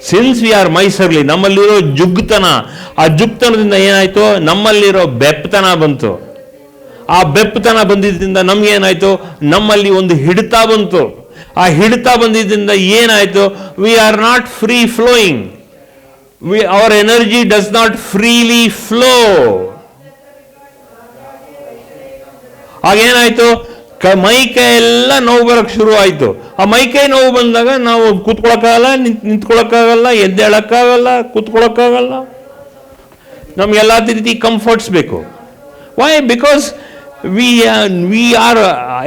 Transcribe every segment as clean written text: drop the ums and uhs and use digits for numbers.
Since we are ಮೈಸರ್ಲಿ, ನಮ್ಮಲ್ಲಿರೋ ಜುಗ್ತನ, ಆ ಜುಗ್ತನದಿಂದ ಏನಾಯ್ತು, ನಮ್ಮಲ್ಲಿರೋ ಬೆಪ್ಪತನ ಬಂತು. ಆ ಬೆಪ್ಪತನ ಬಂದಿದ್ದರಿಂದ ನಮ್ಗೆ ಏನಾಯ್ತು, ನಮ್ಮಲ್ಲಿ ಒಂದು ಹಿಡಿತ ಬಂತು. ಆ ಹಿಡಿತ ಬಂದಿದ್ದರಿಂದ ಏನಾಯ್ತು, we are not free flowing, our energy does not freely flow. ಆಗೇನಾಯ್ತು, ಮೈಕೈ ಎಲ್ಲ ನೋವು ಬರಕ್ಕೆ ಶುರು ಆಯ್ತು. ಆ ಮೈಕೈ ನೋವು ಬಂದಾಗ ನಾವು ಕೂತ್ಕೊಳಕ್ಕಾಗಲ್ಲ, ನಿಂತ್ಕೊಳಕ್ಕಾಗಲ್ಲ, ಎದ್ದೇಳಕ್ಕಾಗಲ್ಲ, ಕೂತ್ಕೊಳಕ್ಕಾಗಲ್ಲ. ನಮ್ಗೆಲ್ಲ ರೀತಿ ಕಂಫರ್ಟ್ಸ್ ಬೇಕು. Why? Because we are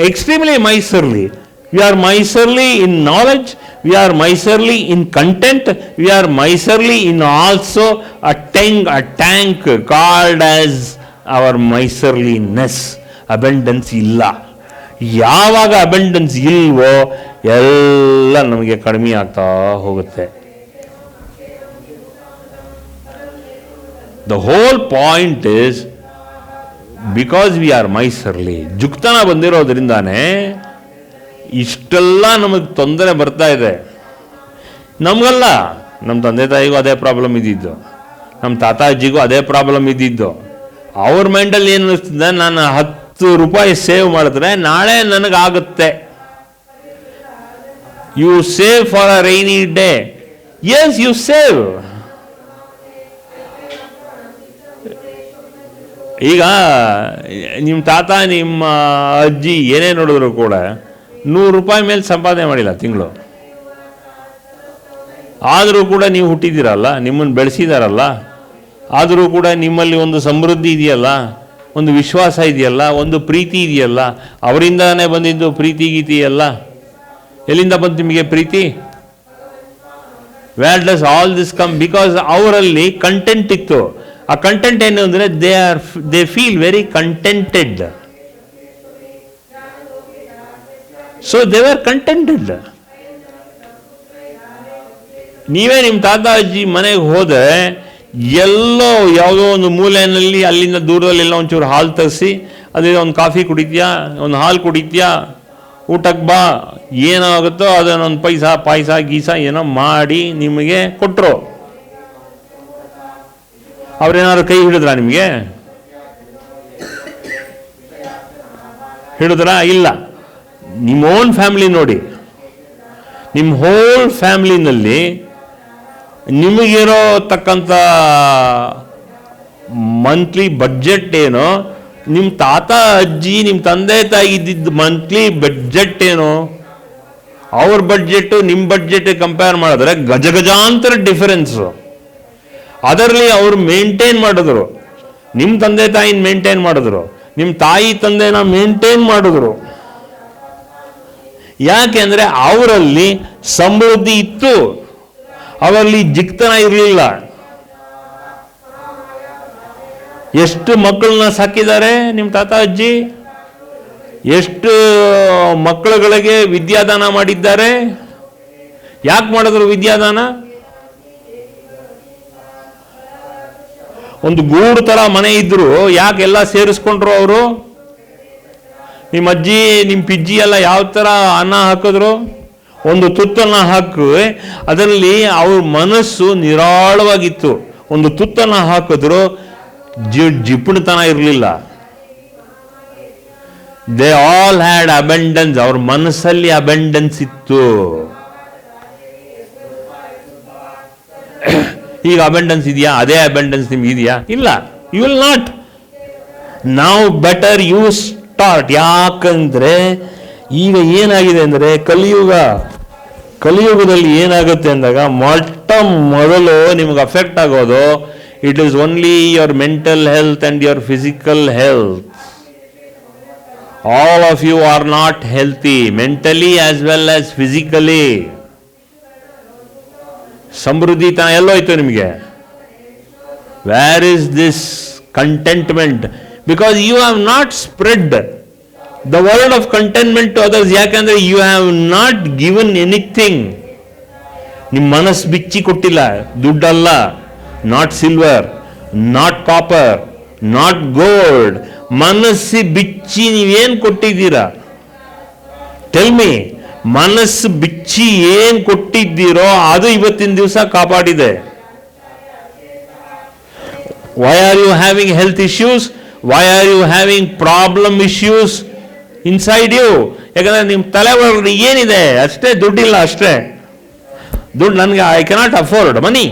extremely miserly. We are miserly in knowledge, we are miserly in content, we are miserly in also a tank called as our miserliness. Abundance ಇಲ್ಲ. ಯಾವಾಗ ಅಬೆಂಡೆನ್ಸ್ ಇಲ್ವೋ ಎಲ್ಲ ನಮಗೆ ಕಡಿಮೆ ಆಗ್ತಾ ಹೋಗುತ್ತೆ. The whole point is because we are miserly, ಜುಕ್ತನ ಬಂದಿರೋದ್ರಿಂದಾನೇ ಇಷ್ಟೆಲ್ಲ ನಮಗೆ ತೊಂದರೆ ಬರ್ತಾ ಇದೆ. ನಮಗಲ್ಲ, ನಮ್ಮ ತಂದೆ ತಾಯಿಗೂ ಅದೇ ಪ್ರಾಬ್ಲಮ್ ಇದ್ದಿದ್ದು, ನಮ್ಮ ತಾತ ಅಜ್ಜಿಗೂ ಅದೇ ಪ್ರಾಬ್ಲಮ್ ಇದ್ದಿದ್ದು. ಅವ್ರ ಮೈಂಡಲ್ಲಿ ಏನು ಅನಿಸ್ತದೆ, ನಾನು 10 ರೂಪಾಯಿ ಸೇವ್ ಮಾಡಿದ್ರೆ ನಾಳೆ ನನಗಾಗುತ್ತೆ. You save for a rainy day. Yes, you save. ಈಗ ನಿಮ್ಮ ತಾತ ನಿಮ್ಮ ಅಜ್ಜಿ ಏನೇ ನೋಡಿದ್ರು ಕೂಡ 100 ರೂಪಾಯಿ ಮೇಲೆ ಸಂಪಾದನೆ ಮಾಡಿಲ್ಲ ತಿಂಗಳು. ಆದರೂ ಕೂಡ ನೀವು ಹುಟ್ಟಿದ್ದೀರಲ್ಲ, ನಿಮ್ಮನ್ನು ಬೆಳೆಸಿದಾರಲ್ಲ, ಆದರೂ ಕೂಡ ನಿಮ್ಮಲ್ಲಿ ಒಂದು ಸಮೃದ್ಧಿ ಇದೆಯಲ್ಲ, ಒಂದು ವಿಶ್ವಾಸ ಇದೆಯಲ್ಲ, ಒಂದು ಪ್ರೀತಿ ಇದೆಯಲ್ಲ. ಅವರಿಂದಾನೇ ಬಂದಿದ್ದು ಪ್ರೀತಿ ಗೀತಿಯಲ್ಲ. ಎಲ್ಲಿಂದ ಬಂತು ನಿಮಗೆ ಪ್ರೀತಿ? Where does all this come? Because ಅವರಲ್ಲಿ ಕಂಟೆಂಟ್ ಇತ್ತು. ಆ ಕಂಟೆಂಟ್ ಏನು ಅಂದರೆ they feel very contented. So they are contented. ನೀವೇ ನಿಮ್ಮ ತಾತ ಅಜ್ಜಿ ಮನೆಗೆ ಹೋದರೆ ಎಲ್ಲೋ ಯಾವುದೋ ಒಂದು ಮೂಲೆಯಲ್ಲಿ ಅಲ್ಲಿಂದ ದೂರದಲ್ಲೆಲ್ಲ ಒಂಚೂರು ಹಾಲು ತರಿಸಿ, ಅದೇ ಒಂದು ಕಾಫಿ ಕುಡಿತೀಯಾ, ಒಂದು ಹಾಲು ಕುಡಿತೀಯಾ, ಊಟಕ್ಕೆ ಬಾ, ಏನಾಗುತ್ತೋ ಅದನ್ನೊಂದು ಪಾಯಸ ಗೀಸ ಏನೋ ಮಾಡಿ ನಿಮಗೆ ಕೊಟ್ಟರು. ಅವ್ರೇನಾದ್ರು ಕೈ ಹಿಡಿದ್ರಾ ನಿಮಗೆ? ಹಿಡಿದ್ರಾ? ಇಲ್ಲ. ನಿಮ್ಮ ಓನ್ ಫ್ಯಾಮಿಲಿ ನೋಡಿ, ನಿಮ್ಮ ಹೋಲ್ ಫ್ಯಾಮಿಲಿನಲ್ಲಿ ನಿಮಗಿರೋ ತಕ್ಕಂಥ ಮಂತ್ಲಿ ಬಡ್ಜೆಟ್ ಏನೋ, ನಿಮ್ಮ ತಾತ ಅಜ್ಜಿ ನಿಮ್ಮ ತಂದೆ ತಾಯಿ ಇದ್ದಿದ್ದು ಮಂತ್ಲಿ ಬಡ್ಜೆಟ್ ಏನೋ, ಅವ್ರ ಬಡ್ಜೆಟ್ಟು ನಿಮ್ಮ ಬಡ್ಜೆಟ್ ಕಂಪೇರ್ ಮಾಡಿದ್ರೆ ಗಜಗಜಾಂತರ ಡಿಫರೆನ್ಸು. ಅದರಲ್ಲಿ ಅವರು ಮೇಂಟೈನ್ ಮಾಡಿದ್ರು, ನಿಮ್ಮ ತಂದೆ ತಾಯಿನ ಮೇಂಟೈನ್ ಮಾಡಿದ್ರು, ನಿಮ್ಮ ತಾಯಿ ತಂದೆನ ಮೇಂಟೈನ್ ಮಾಡಿದ್ರು. ಯಾಕೆಂದ್ರೆ ಅವರಲ್ಲಿ ಸಮೃದ್ಧಿ ಇತ್ತು, ಅವರಲ್ಲಿ ಜಿಕ್ತನ ಇರಲಿಲ್ಲ. ಎಷ್ಟು ಮಕ್ಕಳನ್ನ ಸಾಕಿದ್ದಾರೆ ನಿಮ್ಮ ತಾತ ಅಜ್ಜಿ? ಎಷ್ಟು ಮಕ್ಕಳುಗಳಿಗೆ ವಿದ್ಯಾದಾನ ಮಾಡಿದ್ದಾರೆ? ಯಾಕೆ ಮಾಡಿದ್ರು ವಿದ್ಯಾದಾನ? ಒಂದು ಗೂಡು ತರ ಮನೆ ಇದ್ರು ಯಾಕೆಲ್ಲ ಸೇರಿಸ್ಕೊಂಡ್ರು ಅವರು? ನಿಮ್ಮ ಅಜ್ಜಿ ನಿಮ್ಮ ಪಿಜ್ಜಿ ಎಲ್ಲ ಯಾವ ತರ ಅನ್ನ ಹಾಕಿದ್ರು? ಒಂದು ತುತ್ತನ್ನ ಹಾಕಿ ಅದರಲ್ಲಿ ಅವ್ರ ಮನಸ್ಸು ನಿರಾಳವಾಗಿತ್ತು. ಒಂದು ತುತ್ತನ್ನ ಹಾಕಿದ್ರು, ಜಿಪುಣತನ ಇರಲಿಲ್ಲ. They all had abundance. ಅವ್ರ ಮನಸ್ಸಲ್ಲಿ ಅಬೆಂಡೆನ್ಸ್ ಇತ್ತು. ಈಗ ಅಬೆಂಡೆನ್ಸ್ ಇದೆಯಾ? ಅದೇ ಅಬೆಂಡೆನ್ಸ್ ನಿಮ್ಗೆ ಇದೆಯಾ? ಇಲ್ಲ. You will not. ನಾವು ಬೆಟರ್ ಯು ಸ್ಟಾರ್ಟ್. ಯಾಕಂದ್ರೆ ಈಗ ಏನಾಗಿದೆ ಅಂದರೆ ಕಲಿಯುಗದಲ್ಲಿ ಏನಾಗುತ್ತೆ ಅಂದಾಗ ಮೊಟ್ಟ ಮೊದಲು ನಿಮ್ಗೆ ಅಫೆಕ್ಟ್ ಆಗೋದು it is only your mental health and your physical health. All of you are not healthy mentally as well as physically. ಸಮೃದ್ಧಿ ತನ ಎಲ್ಲೋಯ್ತು ನಿಮಗೆ? Where is this contentment? Because you have not spread the word of contentment to others. ಯಾಕಂದ್ರೆ you have not given anything. ನಿಮ್ಮ ಮನಸ್ಸು ಬಿಚ್ಚಿ ಕೊಟ್ಟಿಲ್ಲ. ದುಡ್ಡಲ್ಲ, not silver, not copper, not gold. ಮನಸ್ಸಿ ಬಿಚ್ಚಿ ನೀವೇನು ಕೊಟ್ಟಿದ್ದೀರಾ? Tell me. ಮನಸ್ಸು ಬಿಚ್ಚಿ ಏನ್ ಕೊಟ್ಟಿದ್ದೀರೋ ಅದು ಇವತ್ತಿನ ದಿವಸ ಕಾಪಾಡಿದೆ. Why are you having health issues? Why are you having problem issues inside you? ಯಾಕಂದ್ರೆ ನಿಮ್ಮ ತಲೆ ಒಳಗಡೆ ಏನಿದೆ? ಅಷ್ಟೇ, ದುಡ್ಡಿಲ್ಲ ಅಷ್ಟೇ. ದುಡ್ಡು ನನಗೆ, ಐ ಕೆನಾಟ್ ಅಫೋರ್ಡ್ ಮನಿ.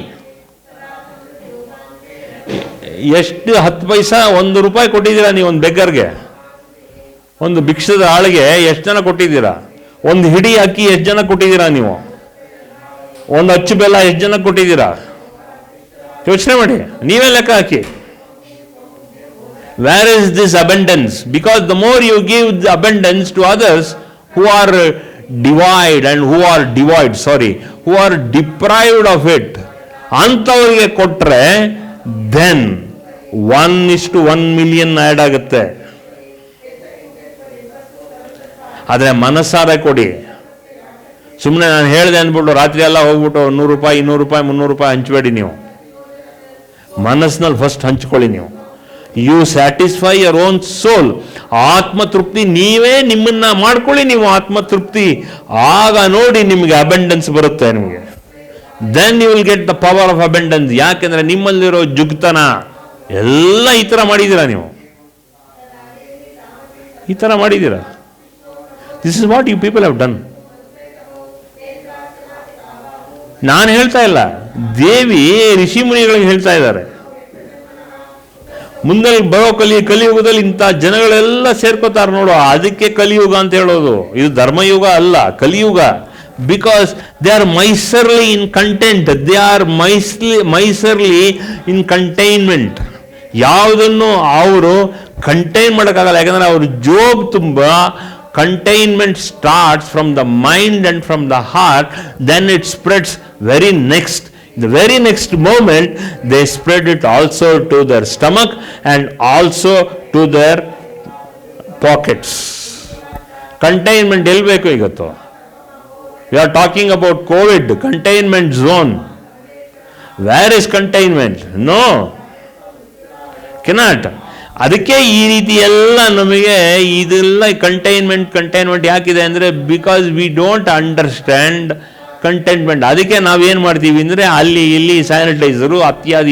ಎಷ್ಟು 10 ಪೈಸಾ, 1 ರೂಪಾಯಿ ಕೊಟ್ಟಿದ್ದೀರಾ ನೀವು ಒಂದು ಬೆಗ್ಗರ್ಗೆ? ಒಂದು ಭಿಕ್ಷದ ಆಳಿಗೆ ಎಷ್ಟು ಜನ ಕೊಟ್ಟಿದ್ದೀರಾ? ಒಂದು ಹಿಡಿ ಅಕ್ಕಿ ಎಷ್ಟು ಜನ ಕೊಟ್ಟಿದ್ದೀರಾ ನೀವು? ಒಂದು ಅಚ್ಚು ಬೆಲ್ಲ ಎಷ್ಟು ಜನ ಕೊಟ್ಟಿದ್ದೀರಾ? ಯೋಚನೆ ಮಾಡಿ, ನೀವೇ ಲೆಕ್ಕ ಹಾಕಿ. Where is this abundance? Because the more you give the abundance to others who are who are deprived of it, ಅಂಥವ್ರಿಗೆ ಕೊಟ್ರೆ ದೆನ್ 1:1 million ಆ್ಯಡ್ ಆಗುತ್ತೆ. ಆದರೆ ಮನಸ್ಸಾರೆ ಕೊಡಿ. ಸುಮ್ಮನೆ ನಾನು ಹೇಳಿದೆ ಅಂದ್ಬಿಟ್ಟು ರಾತ್ರಿ ಎಲ್ಲ ಹೋಗ್ಬಿಟ್ಟು 100 ರೂಪಾಯಿ, 200 ರೂಪಾಯಿ, 300 ರೂಪಾಯಿ ಹಂಚಬೇಡಿ. ನೀವು ಮನಸ್ಸಿನಲ್ಲಿ ಫಸ್ಟ್ ಹಂಚ್ಕೊಳ್ಳಿ. ನೀವು ಯು ಸ್ಯಾಟಿಸ್ಫೈ ಯರ್ ಓನ್ ಸೋಲ್. ಆತ್ಮತೃಪ್ತಿ ನೀವೇ ನಿಮ್ಮನ್ನ ಮಾಡ್ಕೊಳ್ಳಿ. ನೀವು ಆತ್ಮತೃಪ್ತಿ ಆಗ ನೋಡಿ ನಿಮಗೆ ಅಬೆಂಡೆನ್ಸ್ ಬರುತ್ತೆ. ನಿಮಗೆ then you will get the power of abundance. ಯಾಕೆಂದ್ರೆ ನಿಮ್ಮಲ್ಲಿರೋ ಜುಗ್ತನ ಎಲ್ಲ ಈ ಥರ ಮಾಡಿದ್ದೀರಾ. ನೀವು ಈ ಥರ ಮಾಡಿದ್ದೀರಾ. This is what you people have done. ನಾನು ಹೇಳ್ತಾ ಇಲ್ಲ, ದೇವಿ ಋಷಿ ಮುನಿಗಳಿಗೆ ಹೇಳ್ತಾ ಇದ್ದಾರೆ. ಮುಂದೆ ಬರೋ ಕಲಿಯುಗದಲ್ಲಿ ಇಂಥ ಜನಗಳೆಲ್ಲ ಸೇರ್ಕೋತಾರೆ ನೋಡು, ಅದಕ್ಕೆ ಕಲಿಯುಗ ಅಂತ ಹೇಳೋದು. ಇದು ಧರ್ಮಯುಗ ಅಲ್ಲ, ಕಲಿಯುಗ. Because they are miserly in content, they are miserly in containment. ಯಾವುದನ್ನು ಅವರು ಕಂಟೈನ್ ಮಾಡೋಕ್ಕಾಗಲ್ಲ. ಯಾಕಂದ್ರೆ ಅವ್ರ ಜೋಬ್ ತುಂಬ containment starts from the mind and from the heart, then it spreads very next. The very next moment they spread it also to their stomach and also to their pockets. Containment elbeku igatto. We are talking about COVID, containment zone. Where is containment? No, cannot. ಅದಕ್ಕೆ ಈ ರೀತಿ ಎಲ್ಲ ನಮಗೆ ಇದೆಲ್ಲ containment ಯಾಕಿದೆ ಅಂದರೆ because we don't understand containment. ಅದಕ್ಕೆ ನಾವೇನು ಮಾಡ್ತೀವಿ ಅಂದರೆ ಅಲ್ಲಿ ಇಲ್ಲಿ ಸ್ಯಾನಿಟೈಸರು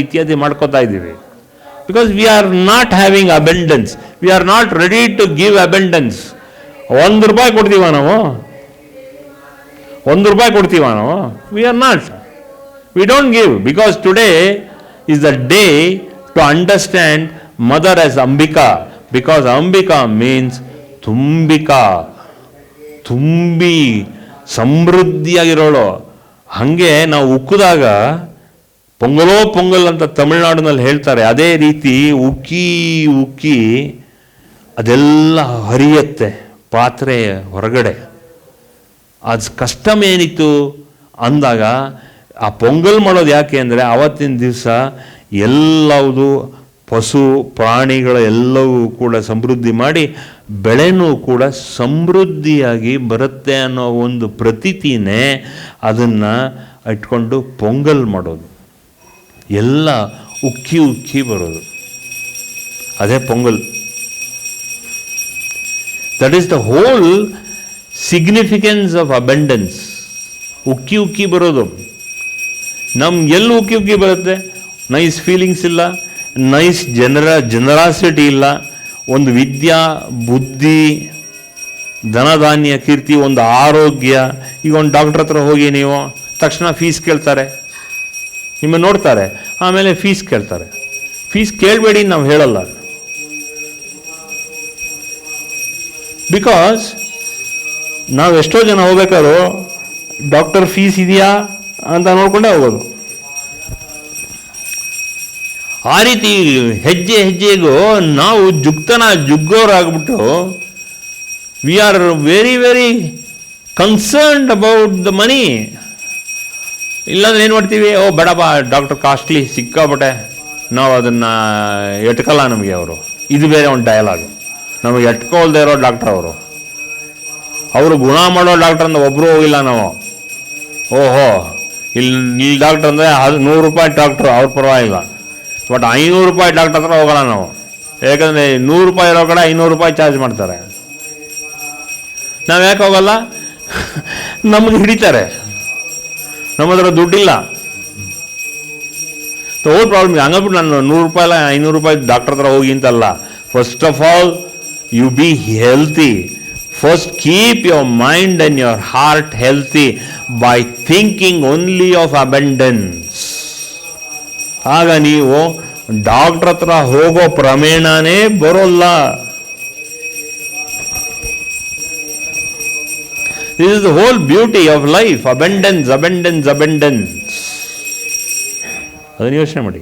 ಇತ್ಯಾದಿ ಮಾಡ್ಕೋತಾ ಇದ್ದೀವಿ. Because we are not having abundance, we are not ready to give abundance. 1 ರೂಪಾಯಿ ಕೊಡ್ತೀವ ನಾವು? 1 ರೂಪಾಯಿ ಕೊಡ್ತೀವ ನಾವು? We are not. We don't give. Because today is the day to understand Mother as Ambika, because Ambika means ತುಂಬಿ ಸಮೃದ್ಧಿಯಾಗಿರೋಳು. ಹಾಗೆ ನಾವು ಉಕ್ಕಿದಾಗ ಪೊಂಗಲ್ ಅಂತ ತಮಿಳುನಾಡಿನಲ್ಲಿ ಹೇಳ್ತಾರೆ. ಅದೇ ರೀತಿ ಉಕ್ಕಿ ಅದೆಲ್ಲ ಹರಿಯತ್ತೆ ಪಾತ್ರೆ ಹೊರಗಡೆ. ಅದು ಕಷ್ಟಮೇನಿತ್ತು ಅಂದಾಗ ಆ ಪೊಂಗಲ್ ಮಾಡೋದು ಯಾಕೆ ಅಂದರೆ ಅವತ್ತಿನ ದಿವಸ ಎಲ್ಲವುದು ಪಶು ಪ್ರಾಣಿಗಳ ಎಲ್ಲವೂ ಕೂಡ ಸಮೃದ್ಧಿ ಮಾಡಿ ಬೆಳೆನೂ ಕೂಡ ಸಮೃದ್ಧಿಯಾಗಿ ಬರುತ್ತೆ ಅನ್ನೋ ಒಂದು ಪ್ರತೀತಿನೇ ಅದನ್ನು ಇಟ್ಕೊಂಡು ಪೊಂಗಲ್ ಮಾಡೋದು. ಎಲ್ಲ ಉಕ್ಕಿ ಬರೋದು, ಅದೇ pongal. That is the whole significance of abundance. ಉಕ್ಕಿ ಬರೋದು. ನಮ್ಗೆ ಎಲ್ಲಿ ಉಕ್ಕಿ ಬರುತ್ತೆ? ನೈಸ್ ಫೀಲಿಂಗ್ಸ್ ಇಲ್ಲ, ನೈಸ್ ಜನರಾಸಿಟಿ ಇಲ್ಲ, ಒಂದು ವಿದ್ಯಾ ಬುದ್ಧಿ ಧನಧಾನ್ಯ ಕೀರ್ತಿ, ಒಂದು ಆರೋಗ್ಯ. ಈಗ ಒಂದು ಡಾಕ್ಟ್ರ್ ಹತ್ರ ಹೋಗಿ ನೀವು ತಕ್ಷಣ ಫೀಸ್ ಕೇಳ್ತಾರೆ, ನಿಮ್ಮನ್ನು ನೋಡ್ತಾರೆ, ಆಮೇಲೆ ಫೀಸ್ ಕೇಳ್ತಾರೆ. ಫೀಸ್ ಕೇಳಬೇಡಿ ನಾವು ಹೇಳಲ್ಲ. ಬಿಕಾಸ್ ನಾವು ಎಷ್ಟೋ ಜನ ಹೋಗ್ಬೇಕಾದ್ರು ಡಾಕ್ಟರ್ ಫೀಸ್ ಇದೆಯಾ ಅಂತ ನೋಡ್ಕೊಂಡೇ ಹೋಗೋದು. ಆ ರೀತಿ ಹೆಜ್ಜೆಗೂ ನಾವು ಜುಗ್ಗೋರಾಗ್ಬಿಟ್ಟು we are very very concerned about the money. ಇಲ್ಲಾಂದ್ರೆ ಏನು ಮಾಡ್ತೀವಿ? ಬೇಡಪ್ಪ, ಡಾಕ್ಟರ್ ಕಾಸ್ಟ್ಲಿ ಸಿಕ್ಕಾಬಿಟ್ಟೆ, ನಾವು ಅದನ್ನು ಎಟ್ಕಲ್ಲ. ನಮಗೆ ಇದು ಬೇರೆ ಒಂದು ಡಯಲಾಗ್. ನಮಗೆ ಎಟ್ಕೊಳ್ದೇ ಇರೋ ಡಾಕ್ಟರ್ ಅವರು ಗುಣ ಮಾಡೋ ಡಾಕ್ಟರ್ ಅಂತ ಒಬ್ಬರು ಹೋಗಿಲ್ಲ ನಾವು. ಇಲ್ಲಿ ಡಾಕ್ಟರ್ ಅಂದರೆ 100 ರೂಪಾಯಿ ಡಾಕ್ಟ್ರು, ಅವ್ರ ಪರವಾಗಿಲ್ಲ. ಬಟ್ 500 ರೂಪಾಯಿ ಡಾಕ್ಟರ್ ಹತ್ರ ಹೋಗೋಣ ನಾವು. ಯಾಕಂದರೆ 100 ರೂಪಾಯಿ ಇರೋ ಕಡೆ 500 ರೂಪಾಯಿ ಚಾರ್ಜ್ ಮಾಡ್ತಾರೆ. ನಾವು ಯಾಕೆ ಹೋಗಲ್ಲ? ನಮ್ಗೆ ಹಿಡಿತಾರೆ, ನಮ್ಮ ಹತ್ರ ದುಡ್ಡಿಲ್ಲ. ಓಲ್ ಪ್ರಾಬ್ಲಮ್. ಹಂಗಬಿಟ್ಟು ನಾನು 100 ರೂಪಾಯಿ ಇಲ್ಲ 500 ರೂಪಾಯಿ ಡಾಕ್ಟರ್ ಹತ್ರ ಹೋಗಿ ಅಂತಲ್ಲ. First of all you be healthy. First keep your mind and your heart healthy by thinking only of abundance. ಆಗ ನೀವು ಡಾಕ್ಟರ್ ಹತ್ರ ಹೋಗೋ ಪ್ರಮೇಣನೇ ಬರೋಲ್ಲ. This is the whole beauty of life. Abundance, abundance, abundance. ಅದನ್ನು ಯೋಚನೆ ಮಾಡಿ.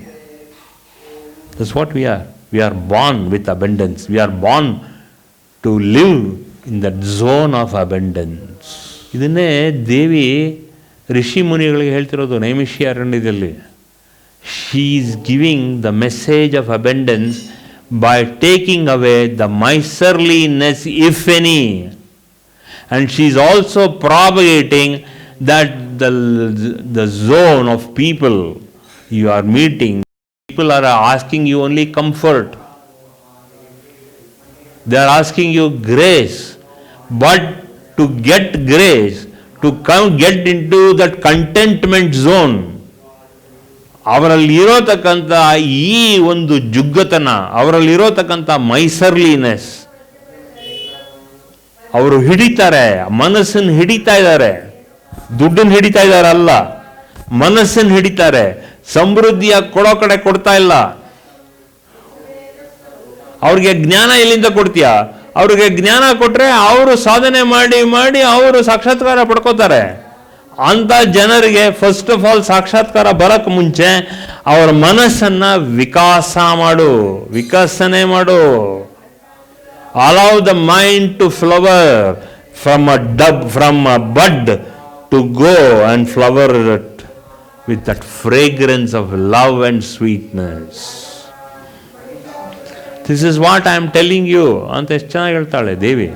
That's what we are. We are born with abundance. We are born to live in that zone of abundance. ಇದನ್ನೇ ದೇವಿ ಋಷಿ ಮುನಿಗಳಿಗೆ ಹೇಳ್ತಿರೋದು ನೈಮಿಷಾರಣ್ಯದಲ್ಲಿ. She is giving the message of abundance by taking away the miserliness, if any. And she is also propagating that the zone of people you are meeting, people are asking you only comfort. They are asking you grace. But to get grace, to get into that contentment zone, ಅವರಲ್ಲಿರೋತಕ್ಕಂಥ ಈ ಒಂದು ಜುಗ್ಗತನ, ಅವರಲ್ಲಿರೋತಕ್ಕಂಥ ಮೈಸರ್ಲಿನೆಸ್, ಅವರು ಹಿಡಿತಾರೆ, ಮನಸ್ಸನ್ನು ಹಿಡಿತಾ ಇದ್ದಾರೆ. ದುಡ್ಡನ್ನು ಹಿಡಿತಾ ಇದ್ದಾರೆ ಅಲ್ಲ, ಮನಸ್ಸನ್ನು ಹಿಡಿತಾರೆ. ಸಮೃದ್ಧಿಯ ಕೊಡೋ ಕಡೆ ಕೊಡ್ತಾ ಇಲ್ಲ. ಅವ್ರಿಗೆ ಜ್ಞಾನ ಎಲ್ಲಿಂದ ಕೊಡ್ತೀಯ? ಅವ್ರಿಗೆ ಜ್ಞಾನ ಕೊಟ್ರೆ ಅವರು ಸಾಧನೆ ಮಾಡಿ ಮಾಡಿ ಅವರು ಸಾಕ್ಷಾತ್ಕಾರ ಪಡ್ಕೋತಾರೆ. ಅಂತ ಜನರಿಗೆ ಫಸ್ಟ್ ಆಫ್ ಆಲ್ ಸಾಕ್ಷಾತ್ಕಾರ ಬರಕ್ಕೆ ಮುಂಚೆ ಅವರ ಮನಸ್ಸನ್ನ ವಿಕಸನೆ ಮಾಡು. Allow the mind to flower from a bud to go and flower it with that fragrance of love and sweetness. This is what I am telling you ಅಂತ ಎಷ್ಟು ಚೆನ್ನಾಗಿ ಹೇಳ್ತಾಳೆ ದೇವಿ.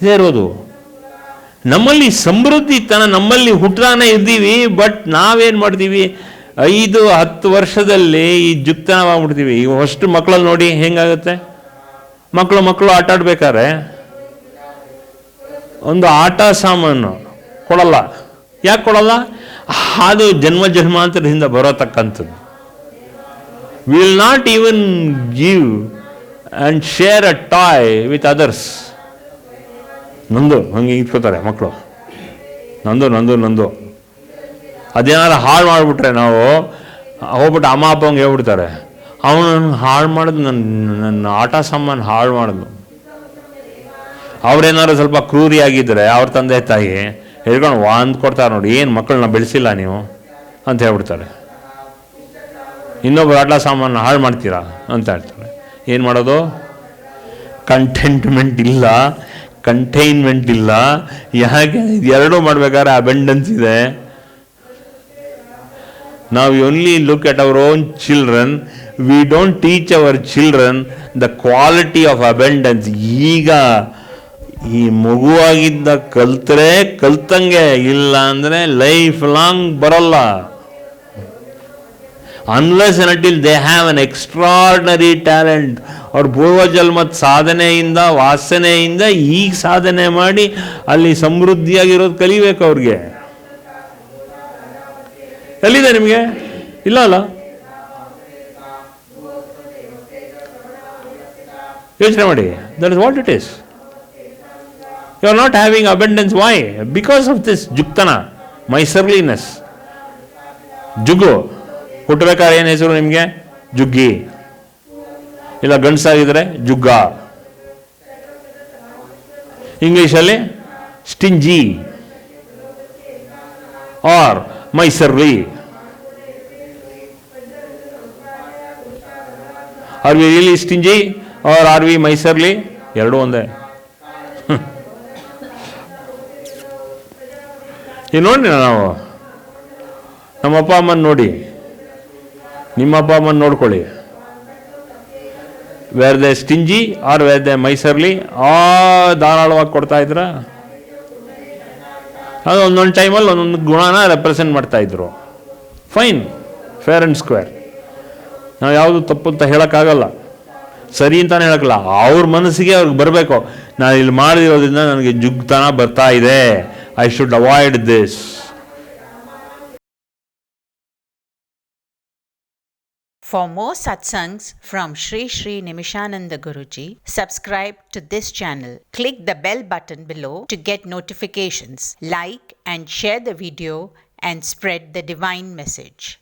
ಇದೇ ಇರೋದು ನಮ್ಮಲ್ಲಿ ಸಮೃದ್ಧಿ ತನ, ನಮ್ಮಲ್ಲಿ ಹುಟ್ಟಾನೆ ಇದ್ದೀವಿ. ಬಟ್ ನಾವೇನು ಮಾಡ್ತೀವಿ, 5-10 ವರ್ಷದಲ್ಲಿ ಈ ಜುಕ್ತನವಾಗ್ಬಿಡ್ತೀವಿ. ಈಗ ಅಷ್ಟು ಮಕ್ಕಳಲ್ಲಿ ನೋಡಿ ಹೆಂಗಾಗುತ್ತೆ. ಮಕ್ಕಳು ಆಟ ಆಡ್ಬೇಕಾದ್ರೆ ಒಂದು ಆಟ ಸಾಮಾನು ಕೊಡಲ್ಲ. ಯಾಕೆ ಕೊಡಲ್ಲ? ಅದು ಜನ್ಮಾಂತರದಿಂದ ಬರೋತಕ್ಕಂಥದ್ದು. Will not even give and share a toy with others. ನಂದು ಹಂಗೆ ಇಟ್ಕೋತಾರೆ ಮಕ್ಕಳು, ನಂದು ಅದೇನಾದ್ರು ಹಾಳು ಮಾಡಿಬಿಟ್ರೆ ನಾವು ಹೋಗ್ಬಿಟ್ಟು ಅಮ್ಮ ಅಪ್ಪಂಗೆ ಹೇಳ್ಬಿಡ್ತಾರೆ, ಅವನು ಹಾಳು ಮಾಡಿದ್ ನನ್ನ ಆಟ ಸಾಮಾನು ಹಾಳು ಮಾಡಿದ್ನು. ಅವ್ರೇನಾದ್ರು ಸ್ವಲ್ಪ ಕ್ರೂರಿಯಾಗಿದ್ದರೆ ಅವ್ರ ತಂದೆ ತಾಯಿ ಹೇಳ್ಕೊಂಡು ಕೊಡ್ತಾರೆ, ನೋಡಿ ಏನು ಮಕ್ಕಳನ್ನ ಬೆಳೆಸಿಲ್ಲ ನೀವು ಅಂತ ಹೇಳ್ಬಿಡ್ತಾರೆ. ಇನ್ನೊಬ್ಬರು ಆಟ ಸಾಮಾನು ಹಾಳು ಮಾಡ್ತೀರಾ ಅಂತ ಹೇಳ್ತಾರೆ. ಏನು ಮಾಡೋದು? ಕಂಟೆಂಟ್ಮೆಂಟ್ ಇಲ್ಲ, ಕಂಟೈನ್ಮೆಂಟ್ ಇಲ್ಲ. ಯಾಕೆ? ಎರಡೂ ಮಾಡ್ಬೇಕಾದ್ರೆ ಅಬೆಂಡೆನ್ಸ್ ಇದೆ. Now we only look at our own children. We don't teach our children the quality of abundance. ಈಗ ಈ ಮಗುವಾಗಿದ್ದ ಕಲ್ತರೆ ಕಲ್ತಂಗೆ, ಇಲ್ಲ ಅಂದರೆ ಲೈಫ್ ಲಾಂಗ್ ಬರಲ್ಲ. Unless and until they have an extraordinary talent. ಅವ್ರ ಪೂರ್ವಜನ್ಮದ ಸಾಧನೆಯಿಂದ, ವಾಸನೆಯಿಂದ ಈಗ ಸಾಧನೆ ಮಾಡಿ ಅಲ್ಲಿ ಸಮೃದ್ಧಿಯಾಗಿರೋದು ಕಲಿಬೇಕು ಅವ್ರಿಗೆ. ಎಲ್ಲಿದೆ ನಿಮಗೆ? ಇಲ್ಲ ಅಲ್ಲ. ಯೋಚನೆ ಮಾಡಿ. That is what it is. You are not having abundance. Why? Because of this ಜುಕ್ತನ, ಮೈಸರ್ಲಿನೆಸ್. ಜುಗ್ಗು ಹುಟ್ಟಬೇಕಾದ್ರೆ ಏನು ಹೆಸರು ನಿಮಗೆ? ಜುಗ್ಗಿ. ಇಲ್ಲ ಗಂಡಸಾಗಿದ್ರೆ ಜುಗ್ಗ. ಇಂಗ್ಲೀಷಲ್ಲಿ stingy or miserly. Are we really stingy or are we miserly? ಎರಡೂ ಒಂದೇ. ಈಗ ನೋಡಿ, ನಾವು ನಮ್ಮ ಅಪ್ಪ ಅಮ್ಮನ ನೋಡಿ, ನಿಮ್ಮ ಅಪ್ಪ ಅಮ್ಮನ ನೋಡ್ಕೊಳ್ಳಿ. Were they stingy or were they miserly? ಧಾರಾಳವಾಗಿ ಕೊಡ್ತಾ ಇದ್ರ? ಅದು ಒಂದೊಂದು ಟೈಮಲ್ಲಿ ಒಂದೊಂದು ಗುಣನ ರೆಪ್ರೆಸೆಂಟ್ ಮಾಡ್ತಾ ಇದ್ರು. Fine, fair and square. ನಾವು ಯಾವುದು ತಪ್ಪು ಅಂತ ಹೇಳೋಕ್ಕಾಗಲ್ಲ, ಸರಿ ಅಂತಾನೆ ಹೇಳಕ್ಕಲ್ಲ. ಅವ್ರ ಮನಸ್ಸಿಗೆ ಅವ್ರಿಗೆ ಬರಬೇಕು. ನಾನು ಇಲ್ಲಿ ಮಾಡಿರೋದ್ರಿಂದ ನನಗೆ ಜುಗ್ತನ ಬರ್ತಾ ಇದೆ. I should avoid this. For more satsangs from Sri Sri Nimishananda Guruji, subscribe to this channel. Click the bell button below to get notifications. Like and share the video and spread the divine message.